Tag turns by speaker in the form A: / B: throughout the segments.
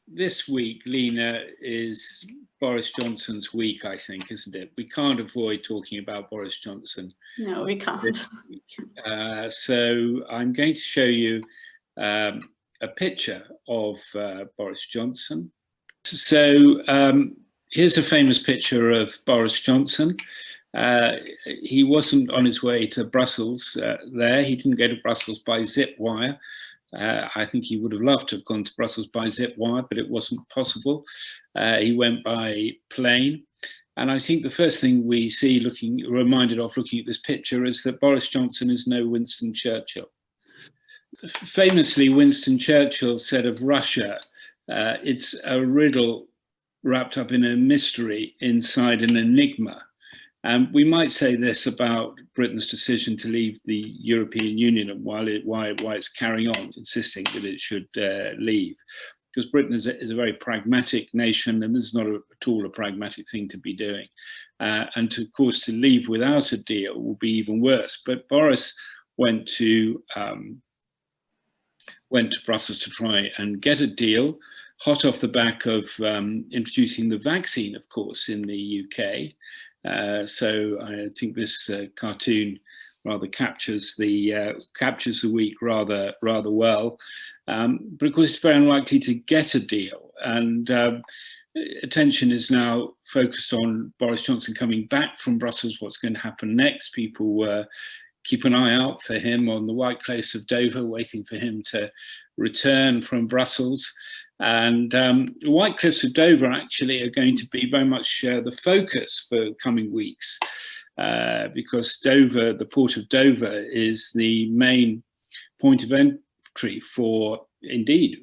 A: This week, Lena, is Boris Johnson's week, I think, isn't it? We can't avoid talking about Boris Johnson.
B: No, we can't.
A: So I'm going to show you a picture of Boris Johnson. So here's a famous picture of Boris Johnson. He wasn't on his way to Brussels there. He didn't go to Brussels by zip wire. I think he would have loved to have gone to Brussels by zip wire, but it wasn't possible. He went by plane. And I think the first thing we see reminded of looking at this picture is that Boris Johnson is no Winston Churchill. Famously, Winston Churchill said of Russia, it's a riddle wrapped up in a mystery inside an enigma. We might say this about Britain's decision to leave the European Union and why it's carrying on insisting that it should leave. Because Britain is a very pragmatic nation, and this is not at all a pragmatic thing to be doing. And of course, to leave without a deal will be even worse. But Boris went to Brussels to try and get a deal, hot off the back of introducing the vaccine, of course, in the UK. So I think this cartoon rather captures the week rather well. But of course, it's very unlikely to get a deal. And attention is now focused on Boris Johnson coming back from Brussels. What's going to happen next? People keep an eye out for him on the White Cliffs of Dover, waiting for him to return from Brussels. And the White Cliffs of Dover actually are going to be very much the focus for coming weeks, because Dover, the port of Dover, is the main point of entry for, indeed,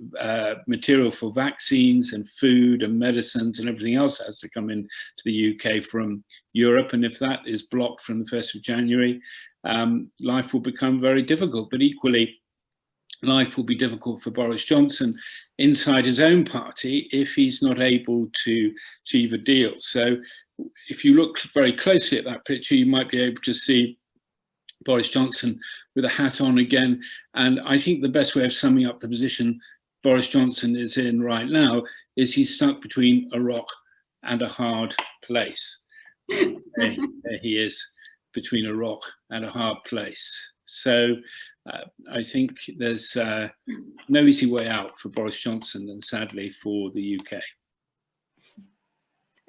A: material for vaccines and food and medicines and everything else that has to come into the UK from Europe. And if that is blocked from the 1st of January, life will become very difficult. But equally, life will be difficult for Boris Johnson inside his own party if he's not able to achieve a deal. So if you look very closely at that picture, you might be able to see Boris Johnson with a hat on again. And I think the best way of summing up the position Boris Johnson is in right now is he's stuck between a rock and a hard place. There he is, between a rock and a hard place. So I think there's no easy way out for Boris Johnson, and sadly for the UK.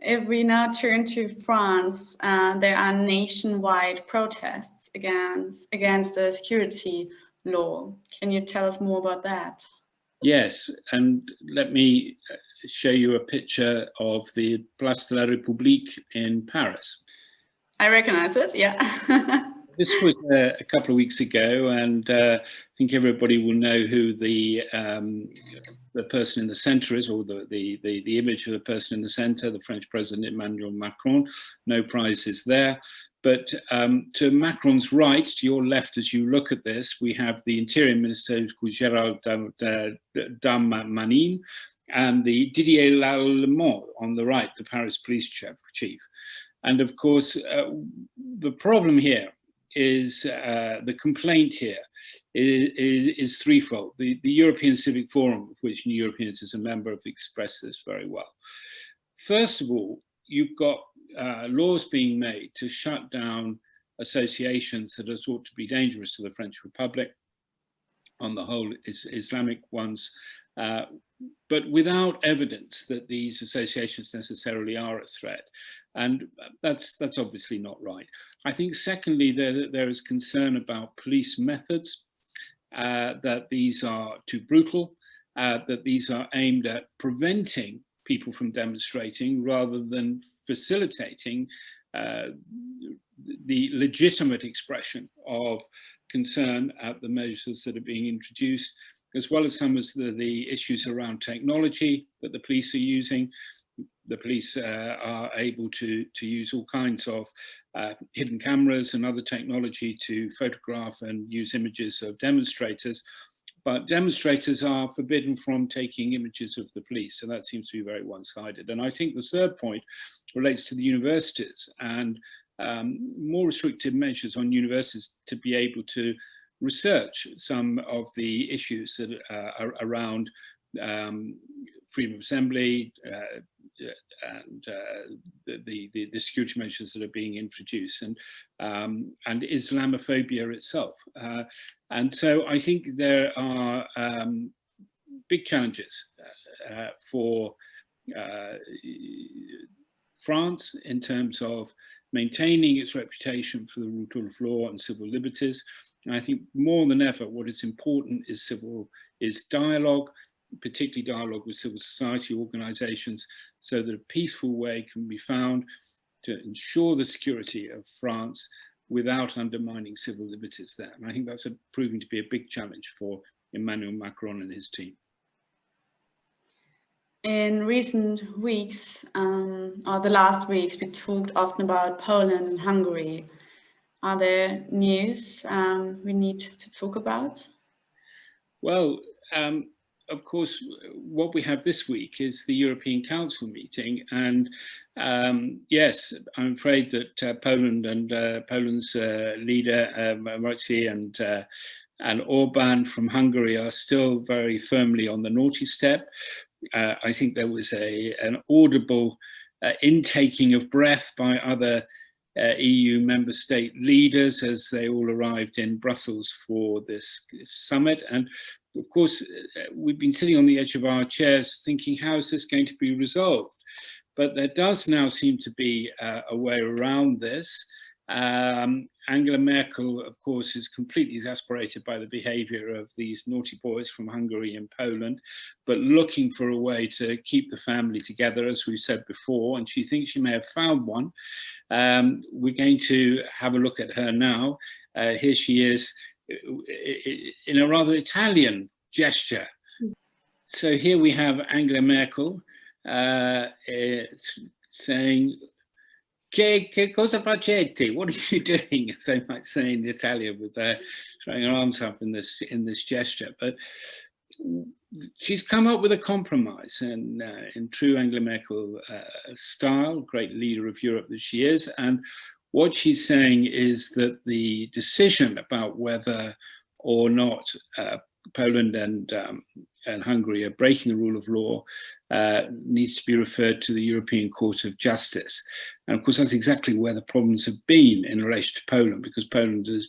B: If we now turn to France, there are nationwide protests against the security law. Can you tell us more about that?
A: Yes, and let me show you a picture of the Place de la République in Paris.
B: I recognize it, yeah.
A: This was a couple of weeks ago, and I think everybody will know who the person in the centre is, or the image of the person in the centre, the French President Emmanuel Macron. No prizes there. But to Macron's right, to your left as you look at this, we have the Interior Minister called Gérald Darmanin, and the Didier Lallement on the right, the Paris police chief. And of course, the problem here is the complaint here is threefold. The European Civic Forum, of which New Europeans is a member, have expressed this very well. First of all, you've got laws being made to shut down associations that are thought to be dangerous to the French Republic, on the whole Islamic ones, but without evidence that these associations necessarily are a threat. And that's obviously not right. I think secondly, there is concern about police methods, that these are too brutal, that these are aimed at preventing people from demonstrating rather than facilitating the legitimate expression of concern at the measures that are being introduced, as well as some of the issues around technology that the police are using. The police are able to use all kinds of hidden cameras and other technology to photograph and use images of demonstrators, but demonstrators are forbidden from taking images of the police, so that seems to be very one-sided. And I think the third point relates to the universities and more restrictive measures on universities to be able to research some of the issues that are around freedom of assembly, and the security measures that are being introduced, and Islamophobia itself. And so I think there are big challenges for France in terms of maintaining its reputation for the rule of law and civil liberties. And I think more than ever, what is important is dialogue, particularly dialogue with civil society organizations, so that a peaceful way can be found to ensure the security of France without undermining civil liberties there. And I think that's proving to be a big challenge for Emmanuel Macron and his team.
B: In recent weeks, or the last weeks, we talked often about Poland and Hungary. Are there news we need to talk about?
A: Well, of course, what we have this week is the European Council meeting, and yes, I'm afraid that Poland and Poland's leader Morawiecki and Orban from Hungary are still very firmly on the naughty step. I think there was an audible intaking of breath by other EU member state leaders as they all arrived in Brussels for this summit. And of course, we've been sitting on the edge of our chairs thinking, how is this going to be resolved? But there does now seem to be a way around this. Angela Merkel, of course, is completely exasperated by the behavior of these naughty boys from Hungary and Poland, but looking for a way to keep the family together, as we've said before, and she thinks she may have found one. We're going to have a look at her now. Here she is in a rather Italian gesture. So here we have Angela Merkel saying, Che cosa facete? What are you doing? As they might say in Italian, with throwing her arms up in this gesture. But she's come up with a compromise, and in true Angela Merkel style, great leader of Europe that she is. And what she's saying is that the decision about whether or not Poland and Hungary are breaking the rule of law needs to be referred to the European Court of Justice. And of course, that's exactly where the problems have been in relation to Poland, because Poland has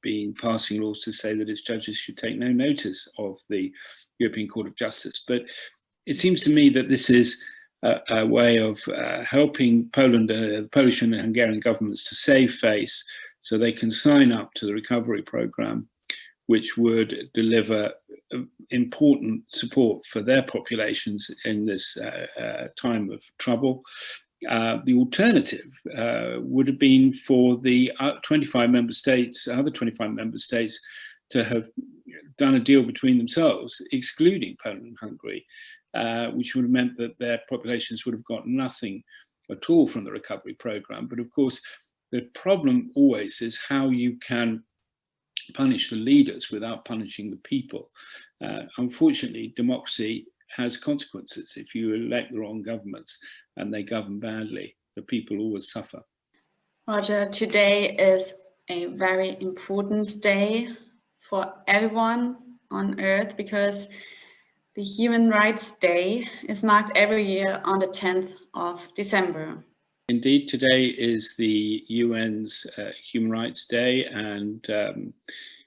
A: been passing laws to say that its judges should take no notice of the European Court of Justice. But it seems to me that this is a way of helping Poland, the Polish and the Hungarian governments to save face so they can sign up to the recovery programme, which would deliver important support for their populations in this time of trouble. The alternative would have been for the 25 member states, other 25 member states, to have done a deal between themselves, excluding Poland and Hungary, which would have meant that their populations would have got nothing at all from the recovery programme. But of course, the problem always is how you can punish the leaders without punishing the people. Unfortunately, democracy has consequences. If you elect the wrong governments and they govern badly, the people always suffer.
B: Roger, today is a very important day for everyone on Earth, because the Human Rights Day is marked every year on the 10th of December.
A: Indeed, today is the UN's Human Rights Day, and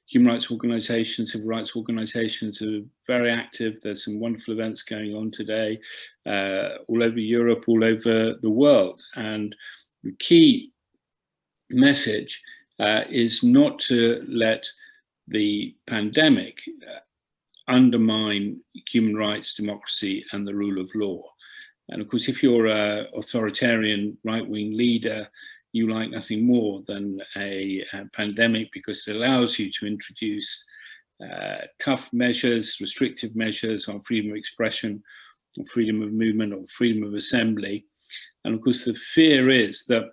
A: human rights organisations, civil rights organisations are very active. There's some wonderful events going on today all over Europe, all over the world. And the key message is not to let the pandemic undermine human rights, democracy, and the rule of law. And of course, if you're an authoritarian right-wing leader, you like nothing more than a pandemic, because it allows you to introduce tough measures, restrictive measures on freedom of expression, or freedom of movement, or freedom of assembly. And of course, the fear is that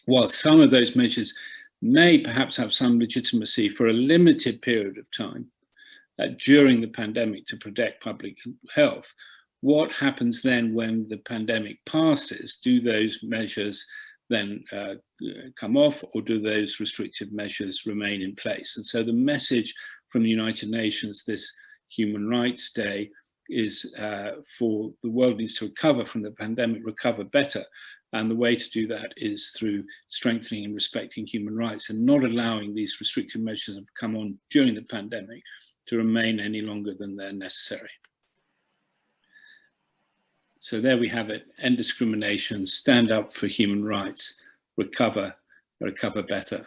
A: while some of those measures may perhaps have some legitimacy for a limited period of time during the pandemic to protect public health, what happens then when the pandemic passes? Do those measures then come off, or do those restrictive measures remain in place? And so the message from the United Nations this Human Rights Day is for the world needs to recover from the pandemic, recover better. And the way to do that is through strengthening and respecting human rights and not allowing these restrictive measures that have come on during the pandemic to remain any longer than they're necessary. So there we have it. End discrimination, stand up for human rights, recover better.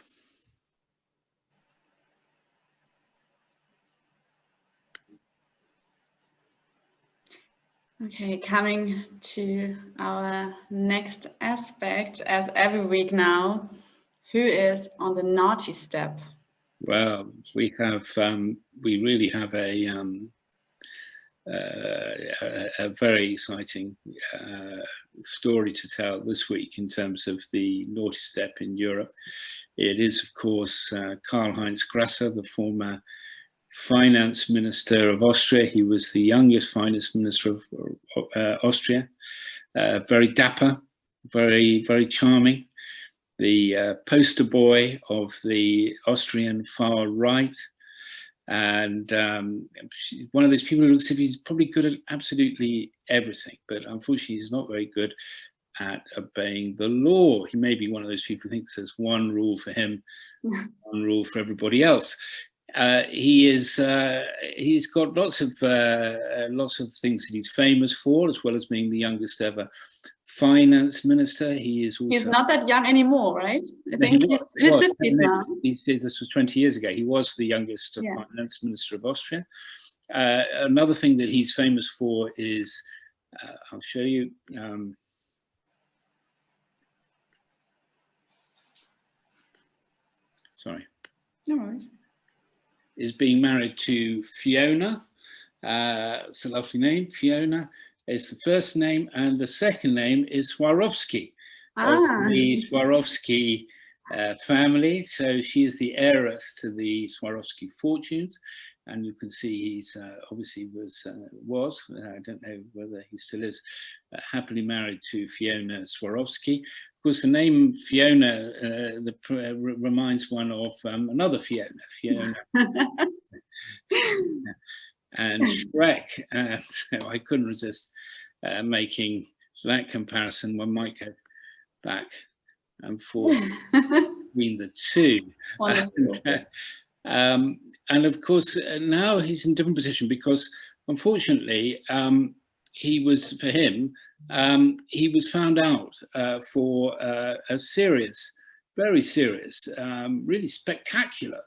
B: Okay, coming to our next aspect, as every week now, who is on the naughty step?
A: Well, we really have a very exciting story to tell this week in terms of the naughty step in Europe. It is, of course, Karl-Heinz Grasser, the former finance minister of Austria. He was the youngest finance minister of Austria. Very dapper, very, very charming. The poster boy of the Austrian far right. And one of those people who looks as if he's probably good at absolutely everything, but unfortunately he's not very good at obeying the law. He may be one of those people who thinks there's one rule for him, one rule for everybody else. He's got lots of things that he's famous for, as well as being the youngest ever finance minister. He's
B: not that young anymore, right? I think he's in his 50s now.
A: He says this was 20 years ago. He was the youngest finance minister of Austria. Another thing that he's famous for is, I'll show you. Sorry.
B: No worries.
A: Is being married to Fiona. It's a lovely name. Fiona is the first name, and the second name is Swarovski, of the Swarovski family. So she is the heiress to the Swarovski fortunes, and you can see he's obviously was I don't know whether he still is, happily married to Fiona Swarovski. Of course, the name Fiona reminds one of another Fiona. And Shrek, and so I couldn't resist making that comparison. One might go back and forth between the two. And of course, now he's in a different position because, unfortunately, he was found out for a serious, very serious, really spectacular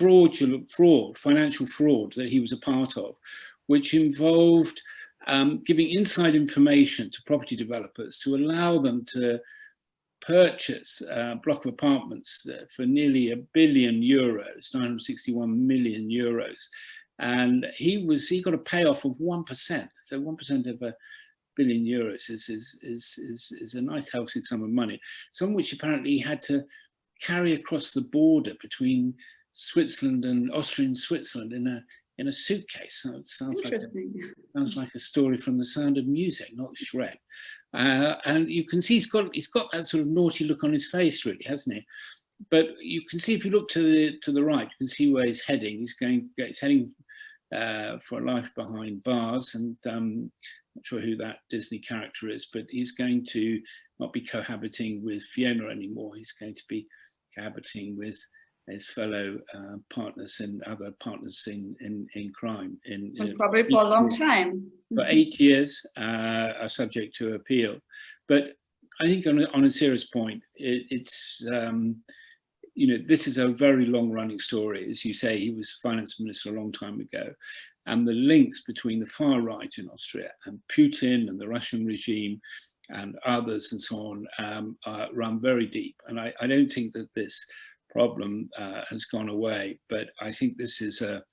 A: financial fraud that he was a part of, which involved giving inside information to property developers to allow them to purchase a block of apartments for nearly €1 billion, 961 million euros. And he got a payoff of 1%. So 1% of €1 billion is a nice healthy sum of money, some which apparently he had to carry across the border between Switzerland and Austria and Switzerland in a suitcase. So it sounds like a story from The Sound of Music, not Shrek. And you can see he's got that sort of naughty look on his face, really, hasn't he? But you can see if you look to the right, you can see where he's heading. He's heading for a life behind bars, and I'm not sure who that Disney character is, but he's going to not be cohabiting with Fiona anymore. He's going to be cohabiting with his fellow partners and other partners in crime.
B: And probably for a long time.
A: For 8 years, are subject to appeal. But I think on a serious point, it's this is a very long-running story. As you say, he was finance minister a long time ago, and the links between the far right in Austria and Putin and the Russian regime and others and so on run very deep. And I don't think that this problem has gone away, but I think this is a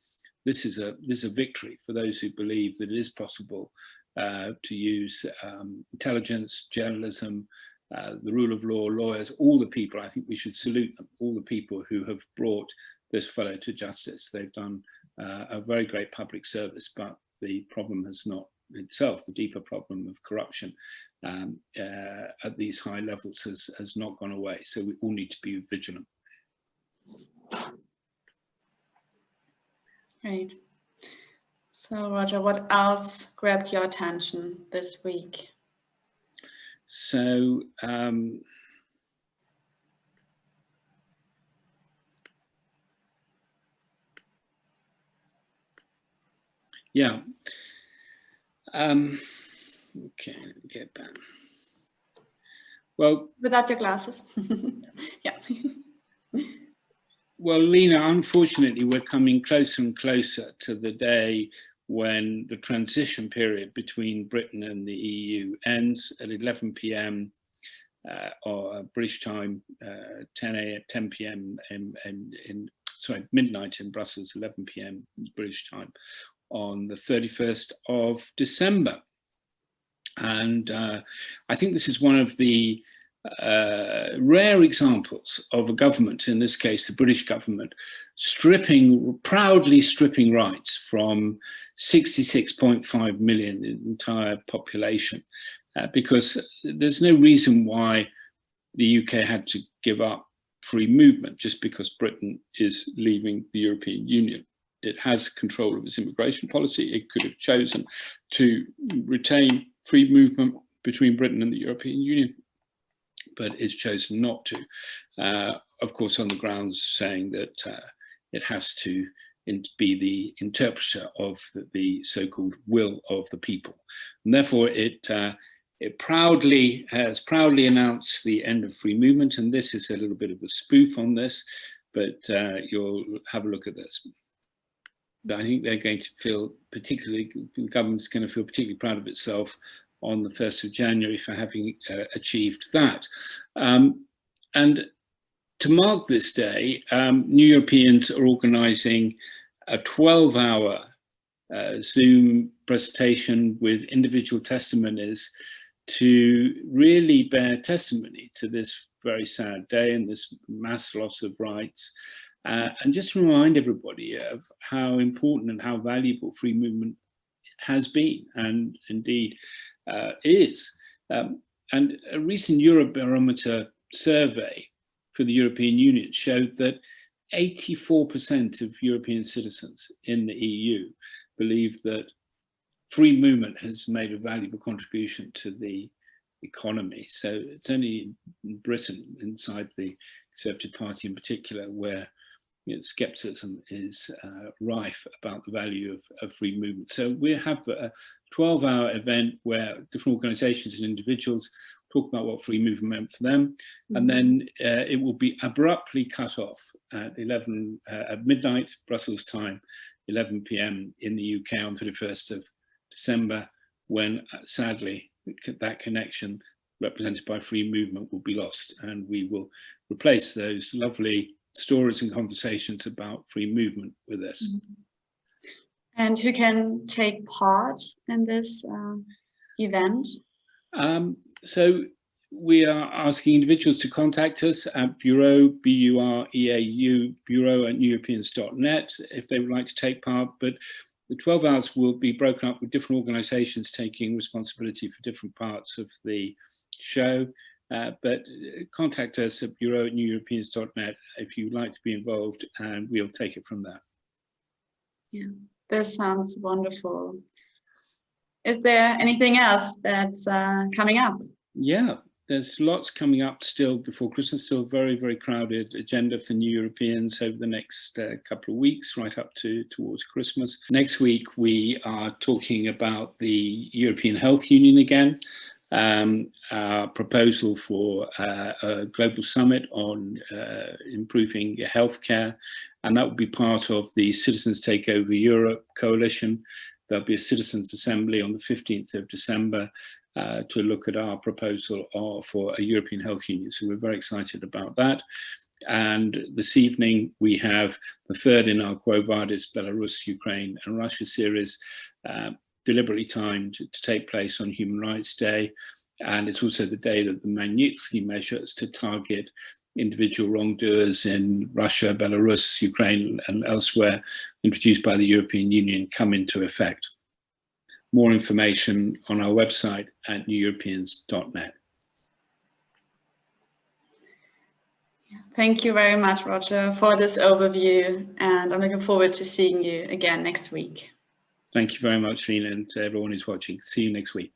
A: victory for those who believe that it is possible to use intelligence, journalism, the rule of law, lawyers, all the people. I think we should salute them, all the people who have brought this fellow to justice. They've done a very great public service, but the problem has not itself, the deeper problem of corruption at these high levels has not gone away. So we all need to be vigilant.
B: Right. So Roger, what else grabbed your attention this week?
A: So yeah. Okay, let me get back. Well,
B: without your glasses. Yeah.
A: Well, Lena, unfortunately, we're coming closer and closer to the day when the transition period between Britain and the EU ends at 11 p.m. Or British time, 10 p.m. Midnight in Brussels, 11 p.m. British time on the 31st of December. And I think this is one of the rare examples of a government, in this case the British government, proudly stripping rights from 66.5 million, the entire population, because there's no reason why the UK had to give up free movement just because Britain is leaving the European Union. It has control of its immigration policy. It could have chosen to retain free movement between Britain and the European Union, but it's chosen not to, of course, on the grounds saying that it has to be the interpreter of the so-called will of the people. And therefore, it has proudly announced the end of free movement. And this is a little bit of a spoof on this, but you'll have a look at this. I think they're going to feel particularly, the government's going to feel particularly proud of itself on the 1st of January for having achieved that. And to mark this day, New Europeans are organising a 12-hour Zoom presentation with individual testimonies to really bear testimony to this very sad day and this mass loss of rights. And just remind everybody of how important and how valuable free movement has been and indeed is. And a recent Eurobarometer survey for the European Union showed that 84% of European citizens in the EU believe that free movement has made a valuable contribution to the economy. So it's only in Britain, inside the Conservative Party in particular, where skepticism is rife about the value of free movement. So we have a 12-hour event where different organisations and individuals talk about what free movement meant for them, and then it will be abruptly cut off at midnight Brussels time, 11 p.m. in the UK on 31st of December, when sadly that connection represented by free movement will be lost, and we will replace those lovely stories and conversations about free movement with this.
B: And who can take part in this event?
A: So we are asking individuals to contact us at bureau, B-U-R-E-A-U, bureau@neweuropeans.net if they would like to take part. But the 12 hours will be broken up with different organisations taking responsibility for different parts of the show. But contact us at bureau@neweuropeans.net if you'd like to be involved, and we'll take it from there.
B: Yeah, this sounds wonderful. Is there anything else that's coming up? Yeah,
A: there's lots coming up still before Christmas. Still very, very crowded agenda for New Europeans over the next couple of weeks, right up towards Christmas. Next week, we are talking about the European Health Union again. Our proposal for a global summit on improving healthcare, and that will be part of the Citizens Take Over Europe coalition. There'll be a citizens' assembly on the 15th of December to look at our proposal for a European Health Union. So we're very excited about that. And this evening we have the third in our Quo Vadis, Belarus, Ukraine and Russia series, deliberately timed to take place on Human Rights Day. And it's also the day that the Magnitsky measures to target individual wrongdoers in Russia, Belarus, Ukraine and elsewhere, introduced by the European Union, come into effect. More information on our website at neweuropeans.net.
B: Thank you very much, Roger, for this overview, and I'm looking forward to seeing you again next week.
A: Thank you very much, Lena, and to everyone who's watching. See you next week.